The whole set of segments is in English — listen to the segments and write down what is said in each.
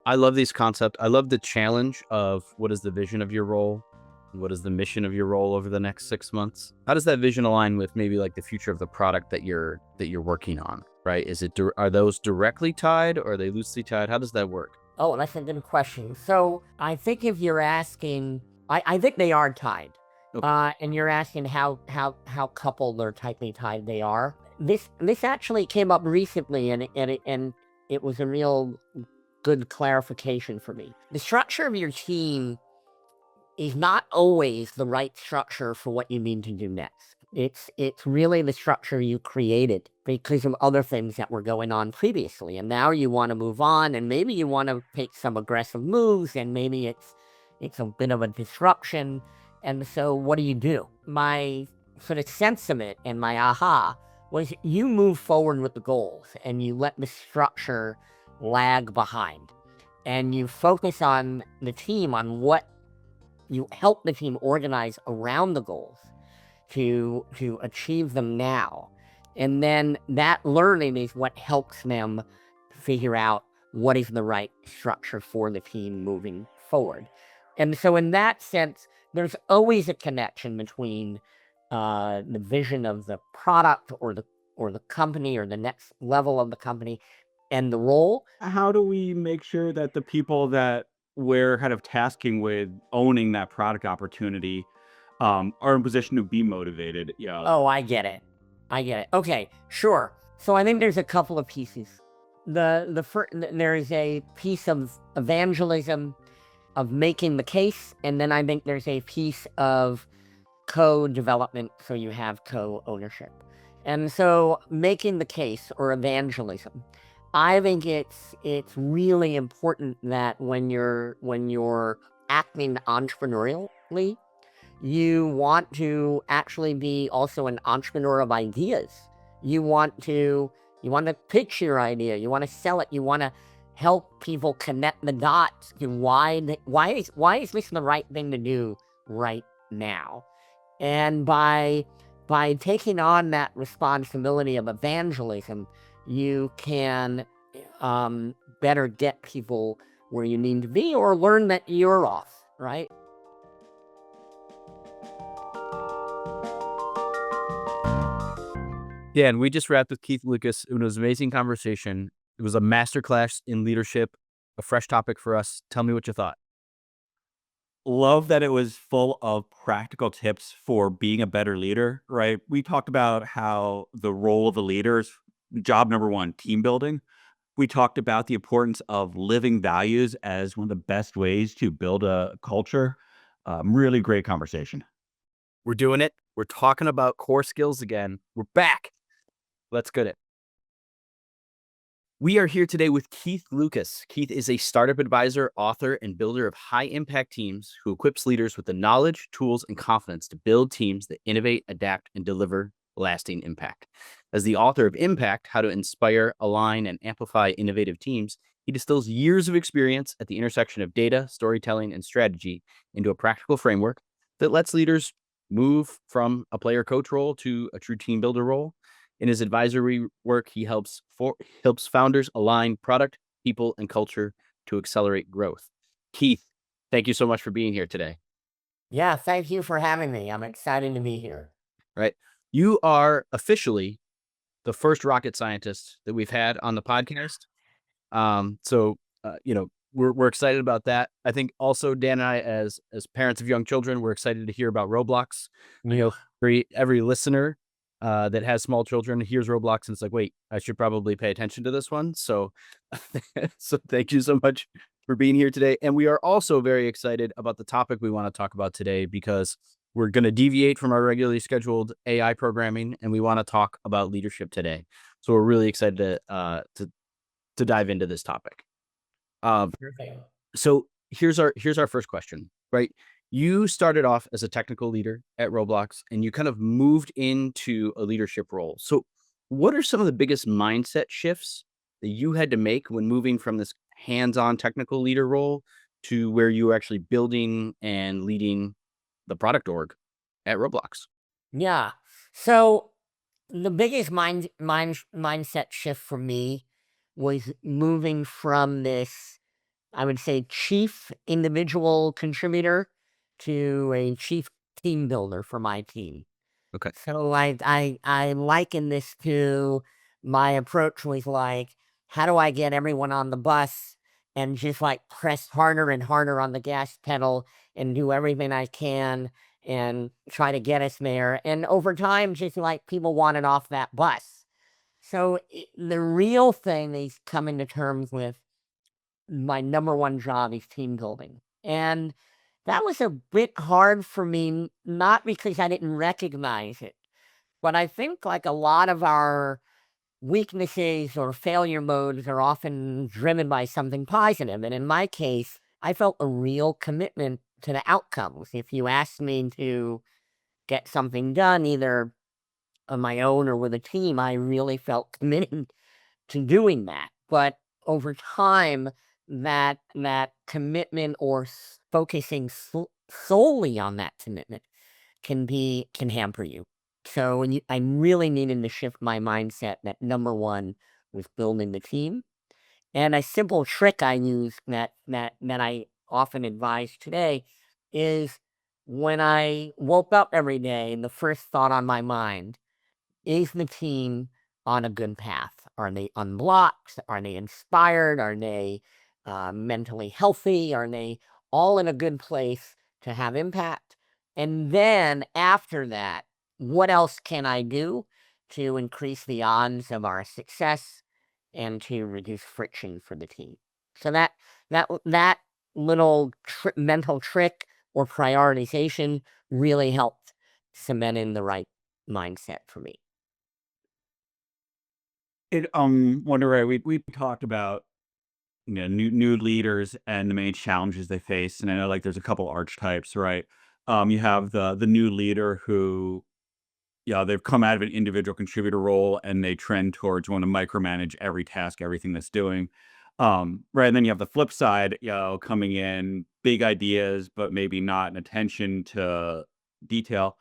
I love these concepts. I love the challenge of what is the vision of your role? What is the mission of your role over the next 6 months? How does that vision align with maybe like the future of the product that you're working on? Right? Are those directly tied or are they loosely tied? How does that work? Oh, that's a good question. So I think if you're asking, I think they are tied. Okay. And you're asking how coupled or tightly tied they are. This actually came up recently, and it was a real good clarification for me. The structure of your team is not always the right structure for what you need to do next. It's really the structure you created because of other things that were going on previously. And now you want to move on, and maybe you want to take some aggressive moves, and maybe it's a bit of a disruption. And so what do? My sort of sense of it and my aha was you move forward with the goals and you let the structure lag behind. And you focus on the team, on what you help the team organize around the goals to achieve them now. And then that learning is what helps them figure out what is the right structure for the team moving forward. And so in that sense, there's always a connection between the vision of the product or the company or the next level of the company and the role. How do we make sure that the people that we're kind of tasking with owning that product opportunity, are in position to be motivated? Yeah. Oh, I get it. I get it. Okay, sure. So I think there's a couple of pieces. There is a piece of evangelism, of making the case, and then I think there's a piece of co-development, so you have co-ownership. And so making the case or evangelism, I think it's really important that when you're acting entrepreneurially, you want to actually be also an entrepreneur of ideas. You want to pitch your idea. You want to sell it. You want to help people connect the dots to why is this the right thing to do right now? And by taking on that responsibility of evangelism, you can better get people where you need to be, or learn that you're off, right? Yeah, and we just wrapped with Keith Lucas. It was an amazing conversation. It was a masterclass in leadership, a fresh topic for us. Tell me what you thought. Love that it was full of practical tips for being a better leader, right? We talked about how the role of the leader is job number one, team building. We talked about the importance of living values as one of the best ways to build a culture. Really great conversation. We're doing it. We're talking about core skills again. We're back. Let's get it. We are here today with Keith Lucas. Keith is a startup advisor, author, and builder of high-impact teams who equips leaders with the knowledge, tools, and confidence to build teams that innovate, adapt, and deliver lasting impact. As the author of Impact, How to Inspire, Align, and Amplify Innovative Teams, he distills years of experience at the intersection of data, storytelling, and strategy into a practical framework that lets leaders move from a player coach role to a true team builder role. In his advisory work, he helps founders align product, people, and culture to accelerate growth. Keith, thank you so much for being here today. Yeah, thank you for having me. I'm excited to be here. Right, you are officially the first rocket scientist that we've had on the podcast. We're excited about that. I think also Dan and I, as parents of young children, we're excited to hear about Roblox. Every listener that has small children hears Roblox and it's like, wait, I should probably pay attention to this one. So, so thank you so much for being here today. And we are also very excited about the topic we want to talk about today because we're going to deviate from our regularly scheduled AI programming and we want to talk about leadership today. So we're really excited to dive into this topic. Perfect. So here's our first question, right? You started off as a technical leader at Roblox and you kind of moved into a leadership role. So what are some of the biggest mindset shifts that you had to make when moving from this hands-on technical leader role to where you were actually building and leading the product org at Roblox? Yeah. So the biggest mindset shift for me was moving from this I would say, chief individual contributor to a chief team builder for my team. Okay. So I liken this to my approach was like, how do I get everyone on the bus and just like press harder and harder on the gas pedal and do everything I can and try to get us there. And over time, just like people wanted off that bus. So the real thing is coming to terms with my number one job is team building. And that was a bit hard for me, not because I didn't recognize it, but I think like a lot of our weaknesses or failure modes are often driven by something positive. And in my case, I felt a real commitment to the outcomes. If you asked me to get something done, either on my own or with a team, I really felt committed to doing that. But over time, that commitment or focusing solely on that commitment can hamper you. So I really needed to shift my mindset that number one was building the team. And a simple trick I use that I often advise today is when I woke up every day, the first thought on my mind, is the team on a good path? Are they unblocked? Are they inspired? Are they mentally healthy? Are they all in a good place to have impact? And then after that, what else can I do to increase the odds of our success and to reduce friction for the team? So that little mental trick or prioritization really helped cement in the right mindset for me. Wonder, right, we talked about, new leaders and the main challenges they face, and I know, like, there's a couple archetypes, right? You have the new leader who, yeah, they've come out of an individual contributor role, and they trend towards wanting to micromanage every task, everything that's doing. Right, and then you have the flip side, coming in, big ideas, but maybe not an attention to detail.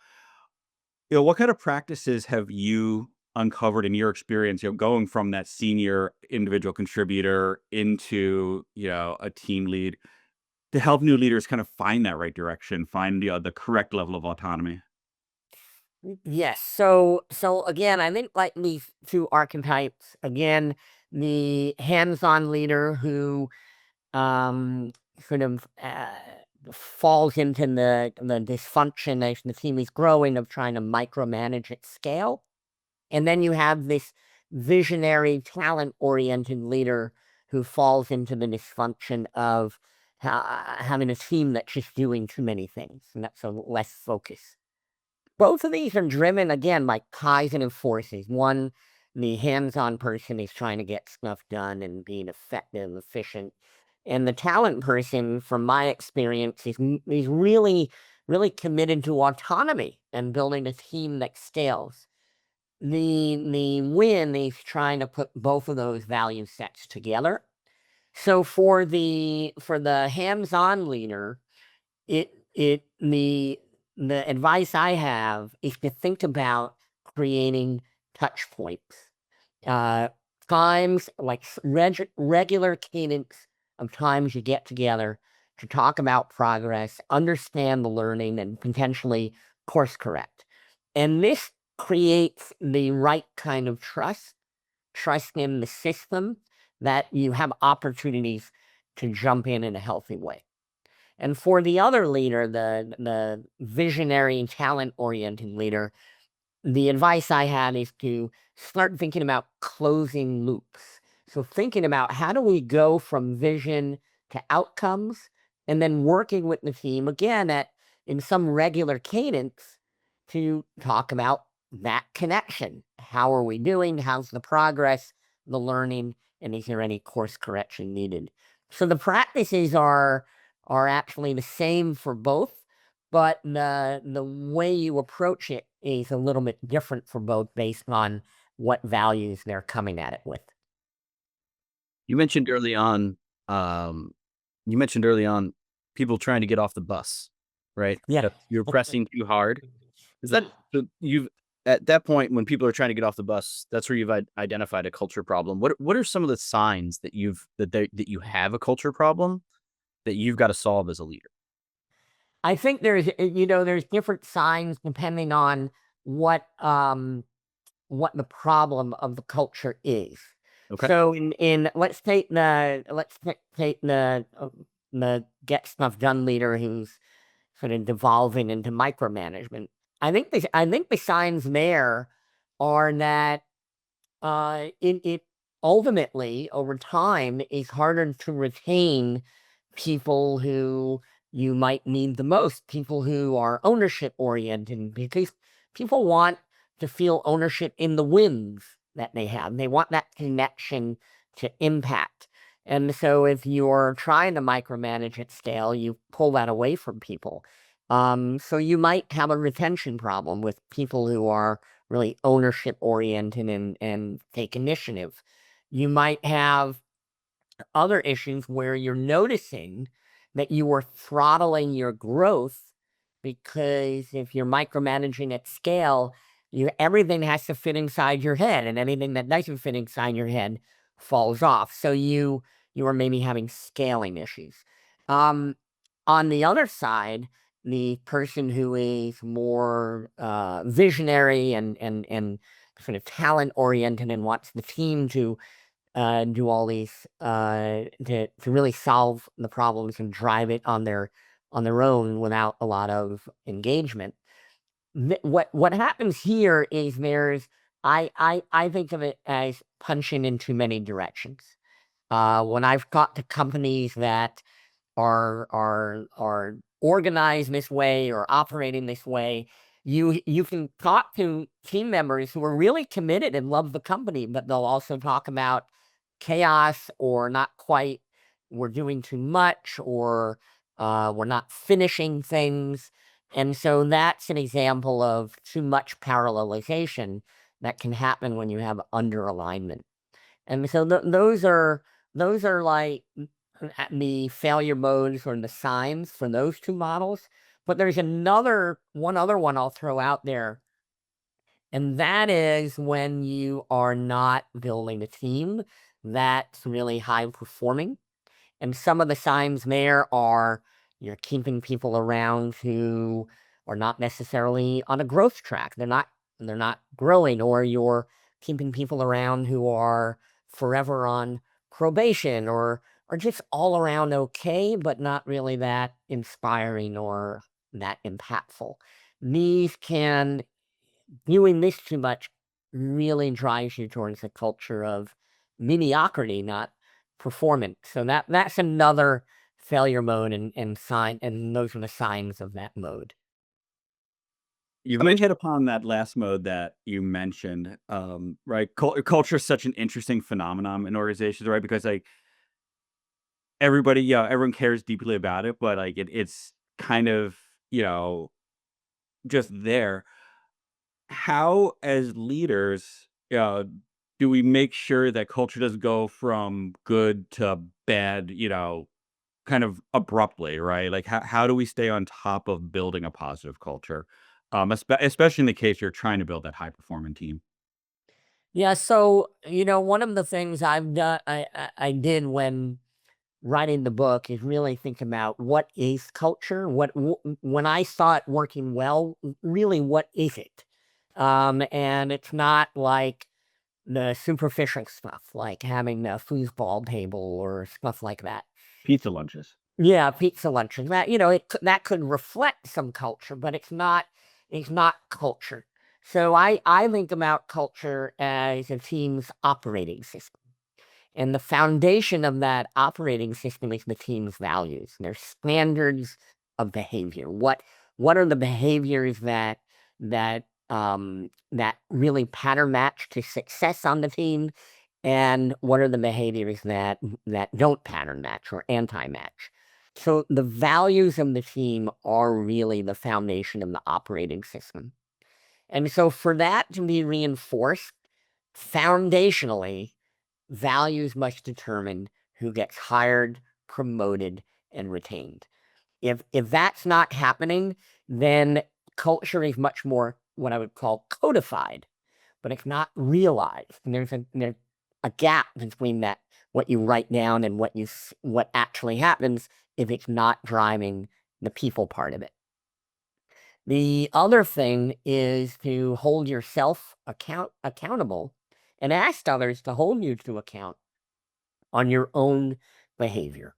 What kind of practices have you uncovered in your experience, going from that senior individual contributor into, a team lead to help new leaders kind of find that right direction, find the correct level of autonomy? Yes. So again, I think like these two archetypes, again, the hands-on leader who sort of falls into the dysfunction as the team is growing of trying to micromanage at scale. And then you have this visionary, talent-oriented leader who falls into the dysfunction of having a team that's just doing too many things, and that's a less focus. Both of these are driven, again, by positive forces. One, the hands-on person is trying to get stuff done and being effective, efficient. And the talent person, from my experience, is really, really committed to autonomy and building a team that scales. The win is trying to put both of those value sets together. So for the hands-on leader, the advice I have is to think about creating touch points. Uh, Times like regular cadence of times you get together to talk about progress, understand the learning, and potentially course correct. And this creates the right kind of trust in the system that you have opportunities to jump in a healthy way. And for the other leader, the visionary and talent-oriented leader, the advice I had is to start thinking about closing loops. So thinking about how do we go from vision to outcomes, and then working with the team again at in some regular cadence to talk about that connection. How are we doing? How's the progress, the learning, and is there any course correction needed? So the practices are actually the same for both, but the way you approach it is a little bit different for both based on what values they're coming at it with. You mentioned early on, um, you mentioned early on people trying to get off the bus, right? Yeah. That you're pressing too hard. Is that so you've at that point, when people are trying to get off the bus, that's where you've identified a culture problem. What are some of the signs that that you have a culture problem that you've got to solve as a leader? I think there's different signs depending on what what the problem of the culture is. Okay. So in let's take the get stuff done leader who's sort of devolving into micromanagement. I think the signs there are that it ultimately over time is harder to retain people who you might need the most, people who are ownership oriented, because people want to feel ownership in the wins that they have. They want that connection to impact. And so if you're trying to micromanage at scale, you pull that away from people. So you might have a retention problem with people who are really ownership oriented and take initiative. You might have other issues where you're noticing that you are throttling your growth because if you're micromanaging at scale, everything has to fit inside your head, and anything that doesn't fit inside your head falls off. So you are maybe having scaling issues. Um, on the other side, the person who is more visionary and sort of talent oriented and wants the team to do all these to really solve the problems and drive it on their own without a lot of engagement. What happens here is I think of it as punching in too many directions. When I've got to companies that are organized this way or operating this way, you can talk to team members who are really committed and love the company, but they'll also talk about chaos or not quite, we're doing too much, or we're not finishing things. And so that's an example of too much parallelization that can happen when you have under alignment. And so those are like the failure modes or the signs for those two models. But there's one other one I'll throw out there, and that is when you are not building a team that's really high performing. And some of the signs there are you're keeping people around who are not necessarily on a growth track. They're not growing, or you're keeping people around who are forever on probation, or are just all around okay, but not really that inspiring or that impactful. These can Viewing this too much really drives you towards a culture of mediocrity, not performance. So that's another failure mode and sign, and those are the signs of that mode. You really hit upon that last mode that you mentioned, right? Culture is such an interesting phenomenon in organizations, right? Because like everybody, yeah, everyone cares deeply about it, but like it's kind of you know just there. How, as leaders, do we make sure that culture doesn't go from good to bad? Kind of abruptly, right? Like how do we stay on top of building a positive culture? Especially in the case you're trying to build that high performing team. Yeah, so one of the things I did when writing the book is really think about what is culture. When I saw it working well, really, what is it? And it's not like the superficial stuff, like having a foosball table or stuff like that. Pizza lunches. Yeah, pizza lunches. That could reflect some culture, but it's not culture. So I think about culture as a team's operating system. And the foundation of that operating system is the team's values, their standards of behavior. What are the behaviors that really pattern match to success on the team, and what are the behaviors that don't pattern match or anti-match? So the values of the team are really the foundation of the operating system. And so for that to be reinforced foundationally, values must determine who gets hired, promoted, and retained. If that's not happening, then culture is much more what I would call codified, but it's not realized. And there's a gap between that, what you write down and what actually happens if it's not driving the people part of it. The other thing is to hold yourself accountable and ask others to hold you to account on your own behavior.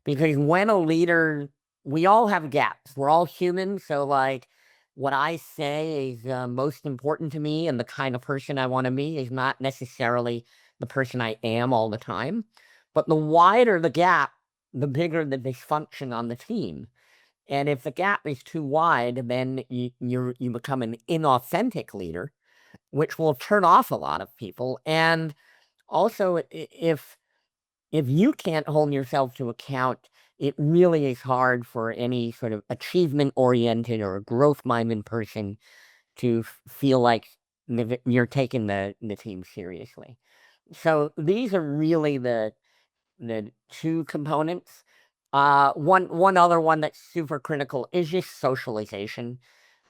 Because when a leader, we all have gaps. We're all human. So, like, what I say is most important to me and the kind of person I want to be is not necessarily the person I am all the time. But the wider the gap, the bigger the dysfunction on the team. And if the gap is too wide, then you become an inauthentic leader, which will turn off a lot of people. And also, if you can't hold yourself to account, it really is hard for any sort of achievement-oriented or growth-minded person to feel like you're taking the team seriously. So these are really the two components. One other one that's super critical is just socialization,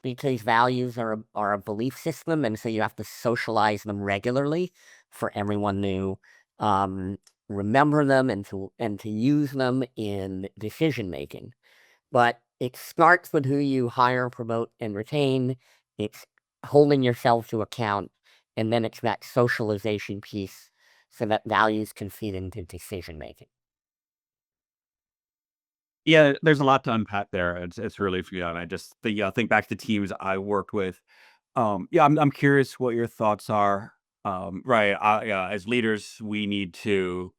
because values are a belief system, and so you have to socialize them regularly for everyone to remember them and to use them in decision making. But it starts with who you hire, promote, and retain. It's holding yourself to account, and then it's that socialization piece so that values can feed into decision making. Yeah, there's a lot to unpack there. It's really, and I just think back to teams I worked with. Yeah, I'm curious what your thoughts are. Right, yeah, as leaders, we need to,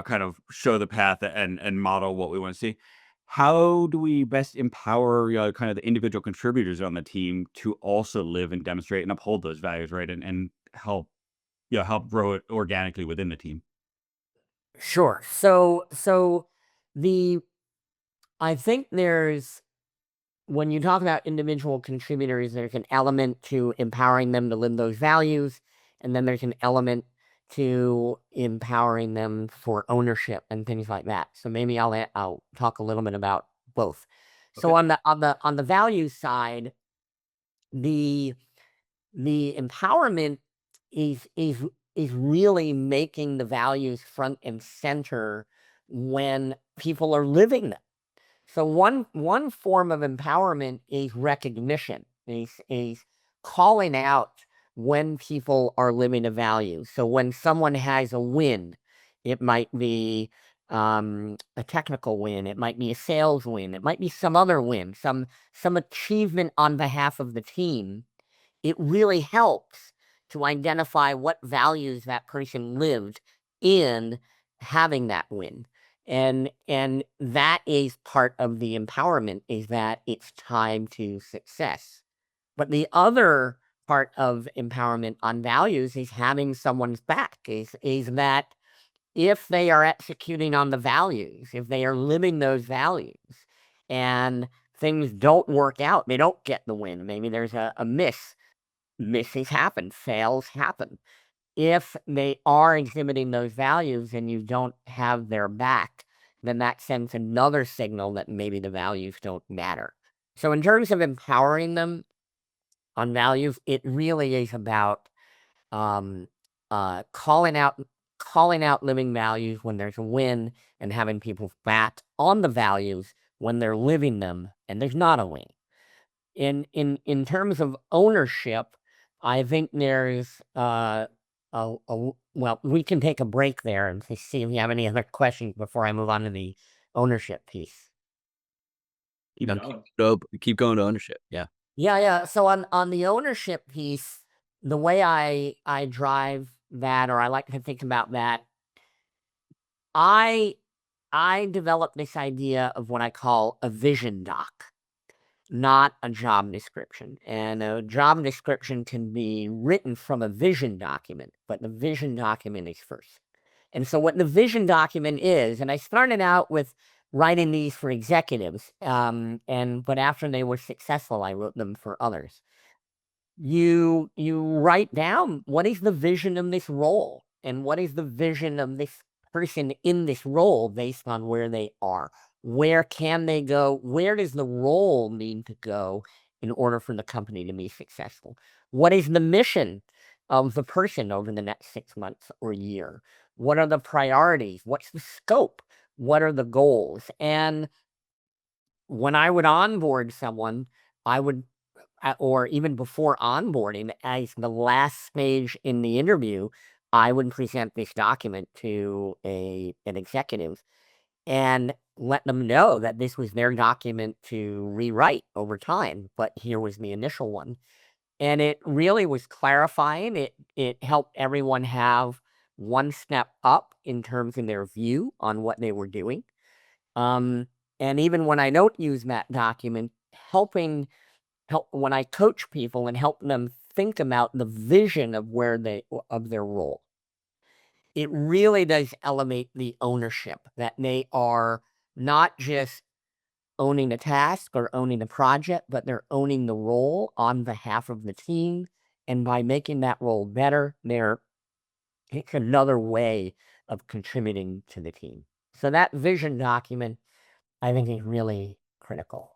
kind of show the path and model what we want to see. How do we best empower, kind of the individual contributors on the team to also live and demonstrate and uphold those values, right, and help, help grow it organically within the team? Sure. So the I think there's when you talk about individual contributors, there's an element to empowering them to live those values, and then there's an element to empowering them for ownership and things like that. So maybe I'll talk a little bit about both. So Okay. on the values side, the the empowerment is really making the values front and center when people are living them. So one form of empowerment is recognition, is calling out when people are living a value. So when someone has a win, it might be a technical win, it might be a sales win, it might be some other win, some achievement on behalf of the team. It really helps to identify what values that person lived in having that win. And that is part of the empowerment, is that it's tied to success. But the other part of empowerment on values is having someone's back, is that if they are executing on the values, if they are living those values and things don't work out, they don't get the win, maybe there's a misses happen, fails happen. If they are exhibiting those values and you don't have their back, then that sends another signal that maybe the values don't matter. So in terms of empowering them on values, it really is about um, calling out living values when there's a win, and having people back on the values when they're living them and there's not a win. In terms of ownership, I think there's well, we can take a break there and see if you have any other questions before I move on to the ownership piece. Keep going to ownership. Yeah. Yeah. So on the ownership piece, the way I drive that, or I like to think about that, I I developed this idea of what I call a vision doc, not a job description. And a job description can be written from a vision document, but the vision document is first. And so, what the vision document is, and I started out with writing these for executives, but after they were successful, I wrote them for others. You write down what is the vision of this role, and what is the vision of this person in this role based on where they are. Where can they go? Where does the role need to go in order for the company to be successful? What is the mission of the person over the next 6 months or year? What are the priorities? What's the scope? What are the goals? And when I would onboard someone, I would, or even before onboarding, as the last stage in the interview, I would present this document to an executive and let them know that this was their document to rewrite over time, but here was the initial one. And it really was clarifying. It helped everyone have one step up in terms of their view on what they were doing. Um, and even when I don't use that document, help when I coach people and help them think about the vision of of their role, it really does elevate the ownership, that they are not just owning a task or owning a project, but they're owning the role on behalf of the team. And by making that role better, it's another way of contributing to the team. So that vision document, I think, is really critical.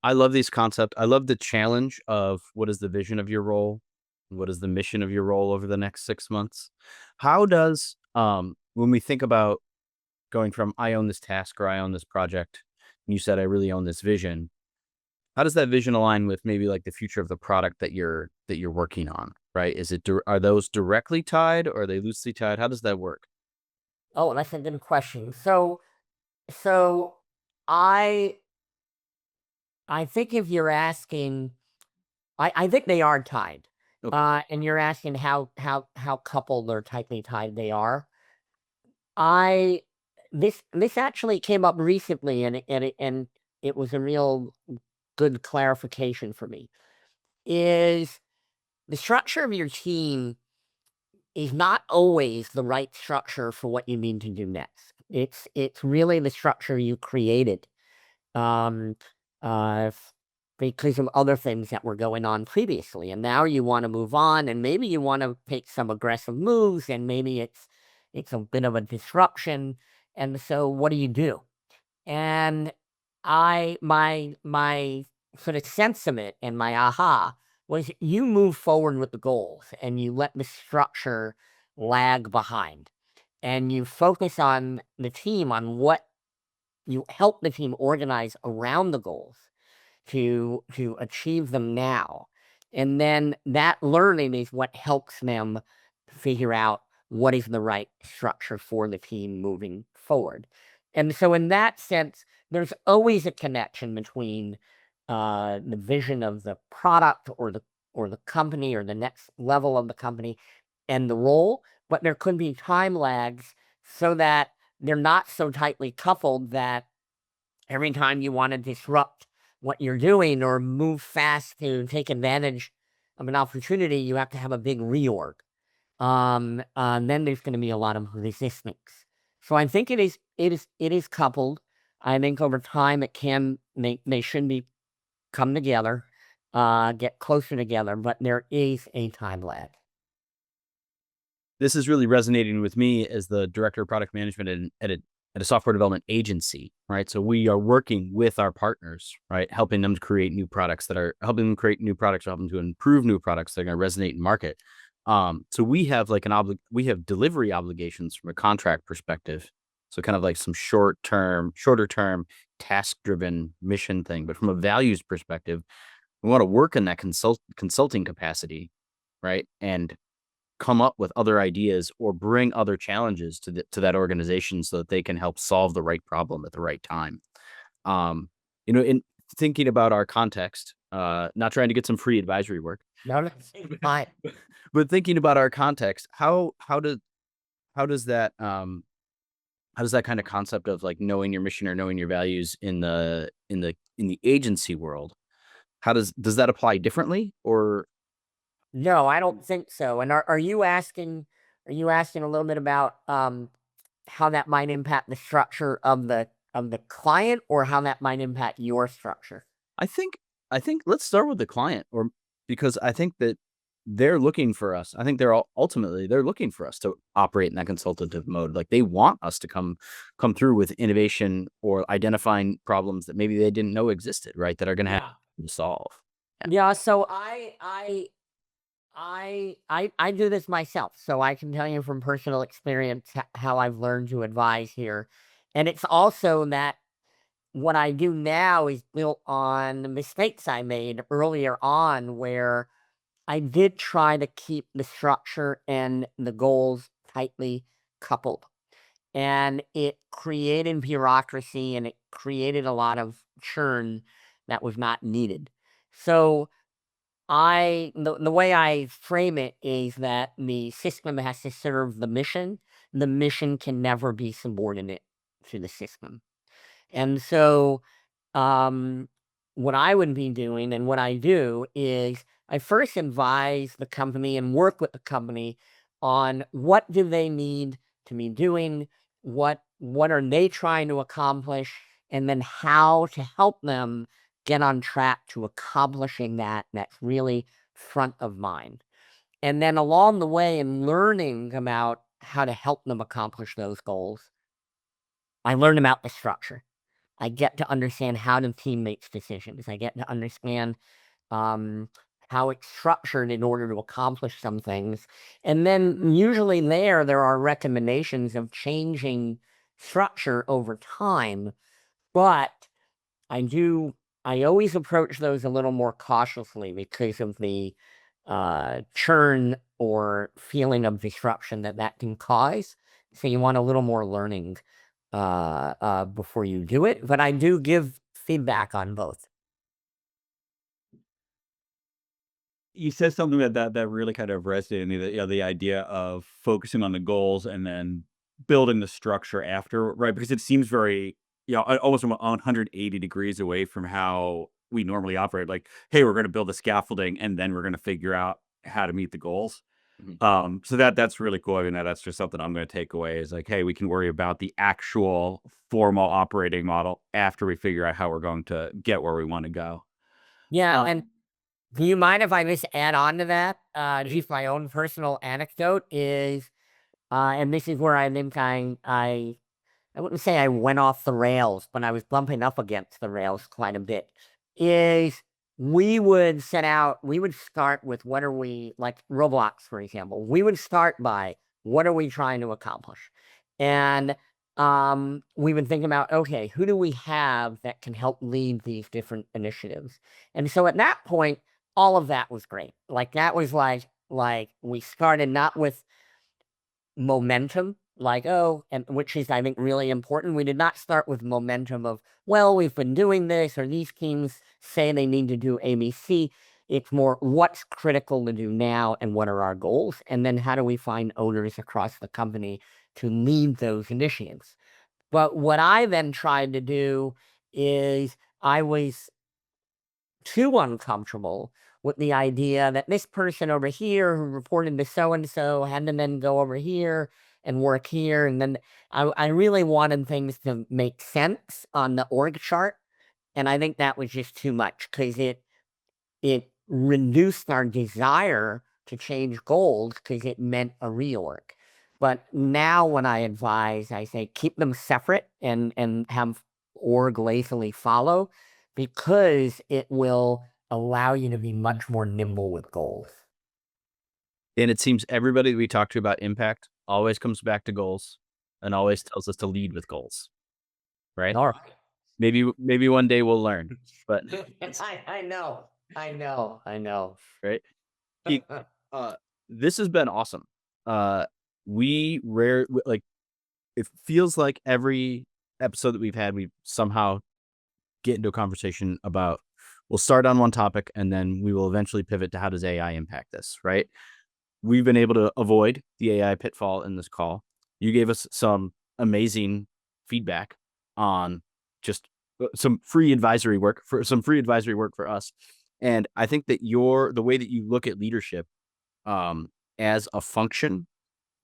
I love these concepts. I love the challenge of what is the vision of your role? What is the mission of your role over the next 6 months? How does, when we think about going from I own this task or I own this project, and you said I really own this vision, how does that vision align with maybe like the future of the product that you're working on, right? Are those directly tied or are they loosely tied? How does that work? Oh, that's a good question. So I I think if you're asking, I think they are tied. Okay. And you're asking how coupled or tightly tied they are. I this actually came up recently, and it was a real good clarification for me. Is the structure of your team is not always the right structure for what you need to do next. It's really the structure you created, um, f because of other things that were going on previously, and now you wanna move on, and maybe you wanna take some aggressive moves, and maybe it's a bit of a disruption, and so what do you do? And my sort of sentiment and my aha was you move forward with the goals, and you let the structure lag behind, and you focus on the team, on what you help the team organize around the goals to achieve them now. And then that learning is what helps them figure out what is the right structure for the team moving forward. And so in that sense, there's always a connection between the vision of the product or the company or the next level of the company and the role, but there could be time lags so that they're not so tightly coupled that every time you want to disrupt what you're doing or move fast to take advantage of an opportunity, you have to have a big reorg. Then there's going to be a lot of resistance. So I think it is coupled. I think over time they should be come together, get closer together, but there is a time lag. This is really resonating with me as the director of product management at a software development agency, right? So we are working with our partners, right? Helping them to create new products or helping to improve new products that are going to resonate in market. So we have like we have delivery obligations from a contract perspective. So kind of like some shorter term, task driven mission thing. But from a values perspective, we want to work in that consulting capacity, right? And come up with other ideas or bring other challenges to that organization so that they can help solve the right problem at the right time. Um, in thinking about our context, not trying to get some free advisory work, No, no, fine. but thinking about our context, how does that how does that kind of concept of like knowing your mission or knowing your values in the agency world, how does that apply differently or No, I don't think so. And are you asking a little bit about how that might impact the structure of the client or how that might impact your structure? I think let's start with the client or because I think that they're looking for us. I think ultimately they're looking for us to operate in that consultative mode. Like they want us to come through with innovation or identifying problems that maybe they didn't know existed, right? That are going to have Yeah. to solve. Yeah, so I do this myself, so I can tell you from personal experience how I've learned to advise here. And it's also that what I do now is built on the mistakes I made earlier on, where I did try to keep the structure and the goals tightly coupled. And it created bureaucracy and it created a lot of churn that was not needed. So the way I frame it is that the system has to serve the mission. The mission can never be subordinate to the system. And so, um, what I would be doing and what I do is I first advise the company and work with the company on what do they need to be doing, what are they trying to accomplish, and then how to help them get on track to accomplishing that. That's really front of mind. And then along the way, in learning about how to help them accomplish those goals, I learn about the structure. I get to understand how the team makes decisions. I get to understand um, how it's structured in order to accomplish some things. And then usually there are recommendations of changing structure over time. But I do, I always approach those a little more cautiously because of the churn or feeling of disruption that can cause. So you want a little more learning before you do it. But I do give feedback on both. You said something that really kind of resonated with me, that, the idea of focusing on the goals and then building the structure after, right? Because it seems very, almost 180 degrees away from how we normally operate. Like, hey, we're going to build the scaffolding and then we're going to figure out how to meet the goals. Mhm. So that's really cool. I mean, that's just something I'm going to take away is like, hey, we can worry about the actual formal operating model after we figure out how we're going to get where we want to go. Yeah, Uh, and do you mind if I just add on to that? Just my own personal anecdote is, and this is where I think I wouldn't say I went off the rails, but I was bumping up against the rails quite a bit. Is we would start with what are we, like Roblox, for example. We would start by what are we trying to accomplish? And we would think about, okay, who do we have that can help lead these different initiatives? And so at that point, all of that was great. Like that was like we started not with momentum, like, oh, and which is, I think, really important. We did not start with momentum of, well, we've been doing this, or these teams say they need to do ABC. It's more what's critical to do now and what are our goals? And then how do we find owners across the company to lead those initiatives? But what I then tried to do is I was too uncomfortable with the idea that this person over here who reported to so and so had to then go over here and work here. And then I really wanted things to make sense on the org chart. And I think that was just too much because it reduced our desire to change goals because it meant a reorg. But now when I advise, I say keep them separate and have org lazily follow because it will allow you to be much more nimble with goals. And it seems everybody that we talk to about impact always comes back to goals and always tells us to lead with goals, right? All Maybe one day we'll learn, but right. I know. I know. I know. right? Keith, uh, this has been awesome. Uh, like it feels like every episode that we've had, we somehow get into a conversation about. We'll start on one topic and then we will eventually pivot to how does AI impact this, right? We've been able to avoid the AI pitfall in this call. You gave us some amazing feedback on just some free advisory work for us. And I think that the way that you look at leadership as a function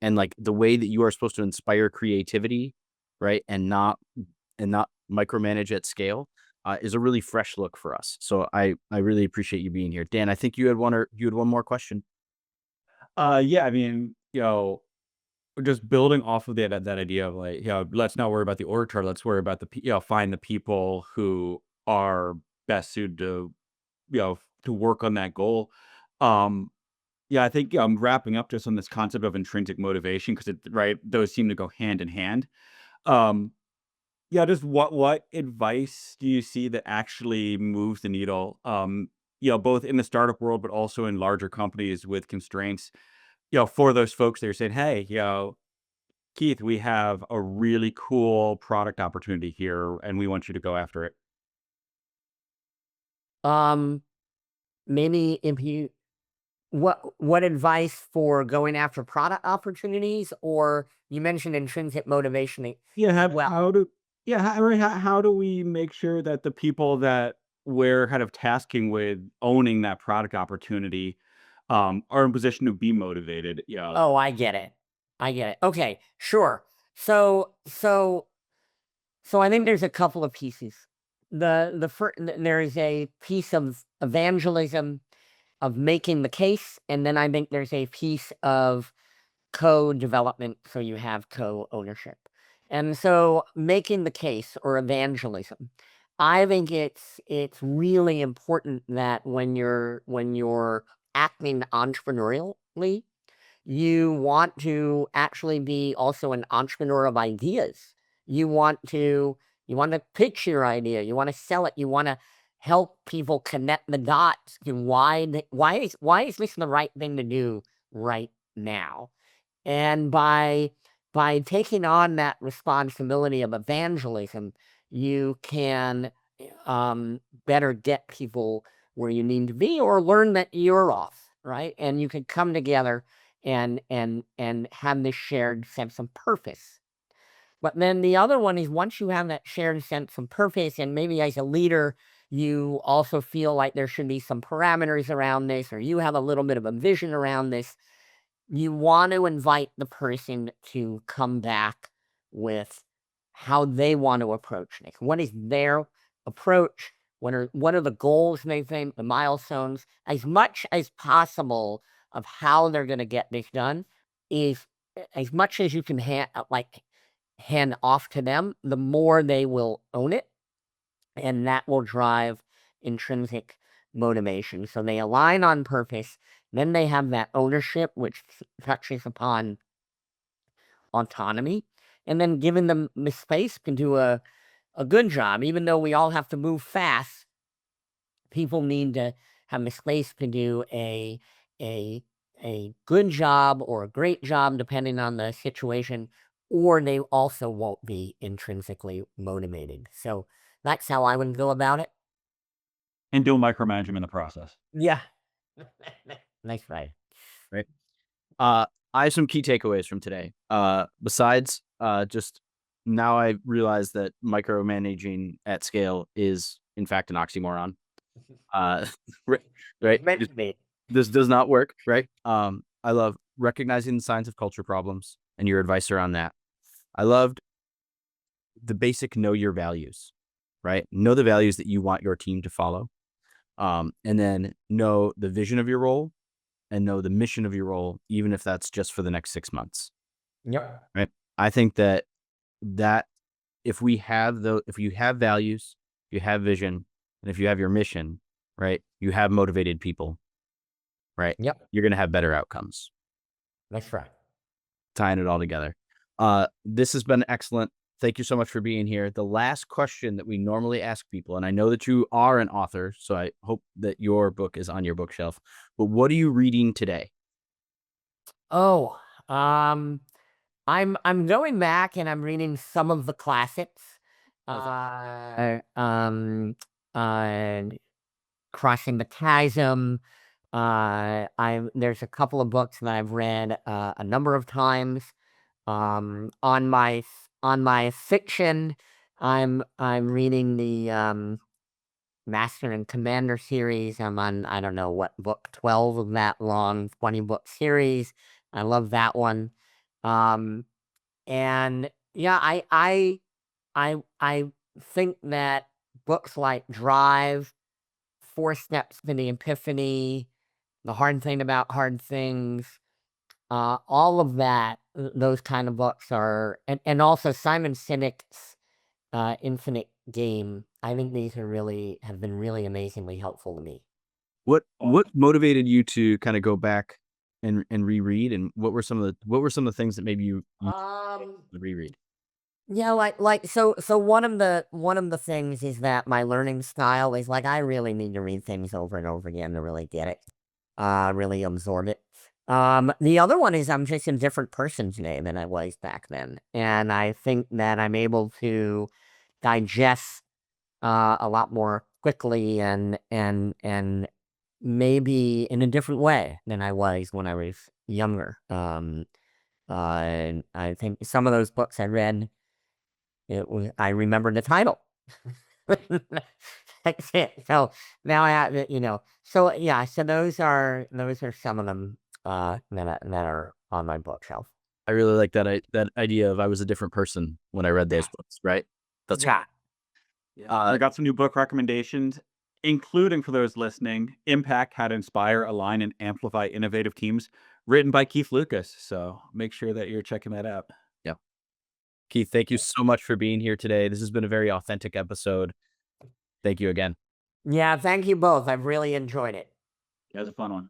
and like the way that you are supposed to inspire creativity, right? And not micromanage at scale is a really fresh look for us. So I really appreciate you being here. Dan, I think you had one more question. yeah, I mean, just building off of that idea of like, let's not worry about the org chart. Let's worry about find the people who are best suited to to work on that goal. Um, yeah, I think I'm wrapping up just on this concept of intrinsic motivation because right, those seem to go hand in hand. Um, yeah, just what advice do you see that actually moves the needle? Both in the startup world, but also in larger companies with constraints. For those folks that are saying, "Hey, Keith, we have a really cool product opportunity here, and we want you to go after it." Um, maybe if you what advice for going after product opportunities, or you mentioned intrinsic motivation Yeah, as have well. how do yeah, how, I mean, how do we make sure that the people that we're kind of tasking with owning that product opportunity are in position to be motivated? Yeah. Oh, I get it. I get it. Okay, sure. So so so I think there's a couple of pieces. There is a piece of evangelism, of making the case, and then I think there's a piece of co-development, so you have co-ownership. And so making the case, or evangelism, I think it's really important that when you're acting entrepreneurially, you want to actually be also an entrepreneur of ideas. You want to you want to pitch your idea. You want to sell it. You want to help people connect the dots to why is this the right thing to do right now? And by taking on that responsibility of evangelism, you can better get people where you need to be, or learn that you're off, right? And you can come together and have this shared sense of purpose. But then the other one is, once you have that shared sense of purpose, and maybe as a leader, you also feel like there should be some parameters around this, or you have a little bit of a vision around this, you want to invite the person to come back with how they want to approach this. What is their approach? What are the goals they think, the milestones, as much as possible of how they're going to get this done is as much as you can hand off to them, the more they will own it, and that will drive intrinsic motivation. So they align on purpose, then they have that ownership, which touches upon autonomy, and then giving them the space can do a good job. Even though we all have to move fast, people need to have the space to do a a good job or a great job, depending on the situation, or they also won't be intrinsically motivated. So that's how I would go about it. And don't micromanage them in the process. Yeah. Nice try. Right. I have some key takeaways from today. Besides, just now I realize that micromanaging at scale is in fact an oxymoron. Uh, right, right. Meant to be. This does not work, right? I love recognizing the signs of culture problems and your advice around that. I loved the basic know your values, right? Know the values that you want your team to follow. And then know the vision of your role and know the mission of your role, even if that's just for the next 6 months, Yep. right? I think that if you have values, you have vision, and if you have your mission, right, you have motivated people, right? Yep. You're going to have better outcomes. That's right. Tying it all together. This has been excellent. Thank you so much for being here. The last question that we normally ask people, and I know that you are an author, so I hope that your book is on your bookshelf, but what are you reading today? Oh, I'm going back and I'm reading some of the classics. Uh, Crossing the Chasm. There's a couple of books that I've read a number of times. On my fiction, I'm reading the Master and Commander series. I'm on, I don't know what, book 12 of that long 20-book series. I love that one. Um, and yeah, I think that books like Drive, Four Steps to the Epiphany, The Hard Thing About Hard Things, all of that, those kind of books are, and also Simon Sinek's Infinite Game. I think these have been really amazingly helpful to me. What motivated you to kind of go back and reread, and what were some of the things that maybe you Um, reread? yeah, so one of the things is that my learning style is like I really need to read things over and over again to really get it, really absorb it. The other one is I'm just a different person today than I was back then, and I think that I'm able to digest a lot more quickly and maybe in a different way than I was when I was younger. And I think some of those books I read, I remember the title. That's it. So now I have it, So yeah, so those are some of them that are on my bookshelf. I really like that idea of I was a different person when I read those books, right? That's Yeah. Yeah. I got some new book recommendations, including for those listening, Impact: How to Inspire, Align, and Amplify Innovative Teams, written by Keith Lucas. So make sure that you're checking that out. yeah. Keith, thank you so much for being here today. This has been a very authentic episode. Thank you again. Yeah, thank you both. I've really enjoyed it. That was a fun one.